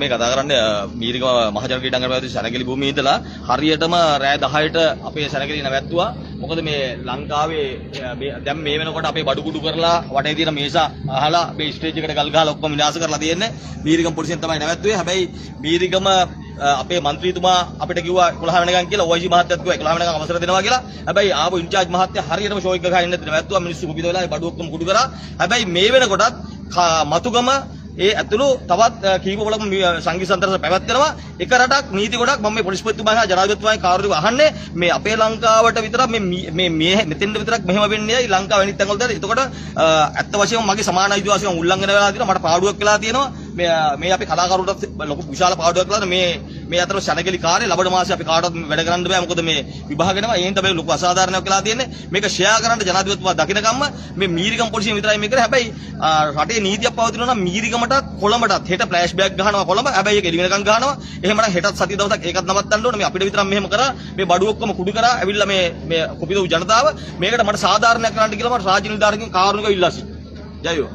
මේ කතා කරන්නේ මීරිගම මහජන ක්‍රීඩාංගණය පැවති සැනකෙළි භූමියේ ඉඳලා හරියටම රෑ 10ට අපේ සැනකෙළි නැවැත්තුවා. මොකද මේ ලංකාවේ දැන් මේ වෙනකොට අපේ බඩු කුඩු කරලා වටේ තියෙන මේසා අහලා මේ ස්ටේජ් එකට ගල් ගහලා ඔක්කොම විනාශ කරලා තියෙන්නේ. මීරිගම පොලිසියෙන් තමයි නැවැත්තුවේ. හැබැයි මීරිගම අපේ മന്ത്രിතුමා අපිට කිව්වා 11 වෙනකන් කියලා OIC මහත්තයාත් කිව්වා 11 වෙනකන් අවසර දෙනවා කියලා. හැබැයි ආපු ඉන්චාර්ජ් මහත්තයා හරියටම ෂෝ එක ගහගෙන නැවැත්තුවා. මිනිස්සු කුපිත වෙලා බඩු ඔක්කොම කුඩු කරා. හැබැයි මේ වෙනකොටත් මතුගම ඒ ඇතුළු තවත් කීප වලම සංගීත සම්දර්ශන පැවැත්වෙනවා. එක රටක් නීති ගොඩක් මම මේ පොලිස්පතිතුමා හා ජනාධිපතිතුමාගේ කාර්යය අහන්නේ මේ අපේ ලංකාවට විතරක් මේ මෙතෙන්ද විතරක් මෙහෙම වෙන්නේයි ලංකාව වෙනිත් තැන්වලද. එතකොට ඇත්ත වශයෙන්ම මගේ සමාන අයිතිවාසිකම් උල්ලංඝනය වෙලා තියෙනවා. මට පාඩුවක් වෙලා තියෙනවා. මේ අපි කලාකරුන්ට ලොකු විශාල පාඩුවක් වෙලා මේ අතර සැනකෙළි කාර්යය ලබන මාසේ අපි කාටවත් වැඩ කරන්න බෑ. මොකද මේ විභාගෙනවා. ඒෙන් තමයි ලොකු අසාධාරණයක් වෙලා තියෙන්නේ. මේක ෂෙයා කරන්න ජනාධිපතිතුමා දකින්නකම්ම මේ මීරිගම පොලිසිය විතරයි මේක කරේ. හැබැයි රටේ නීතියක් පවතිනවා නම් මීරිගමට කොළඹටත් හෙට ෆ්ලෑෂ් බෑක් ගහනවා කොළඹ. හැබැයි ඒක එළි වෙනකන් ගහනවා. එහෙමනම් හෙටත් සතිය දවසක් ඒකත් නවත්තන්න ඕනේ. මේ අපිට විතරක් මෙහෙම කරා මේ බඩු ඔක්කොම කුඩු කරා ඇවිල්ලා මේ කුපිත වූ ජනතාව මේකට මට සාධාරණයක් කරන්න කියලා මට රාජ්‍ය නිලධාරීන්ගෙන් කාරුණිකව ඉල්ලා සිටිනවා. ජයෝ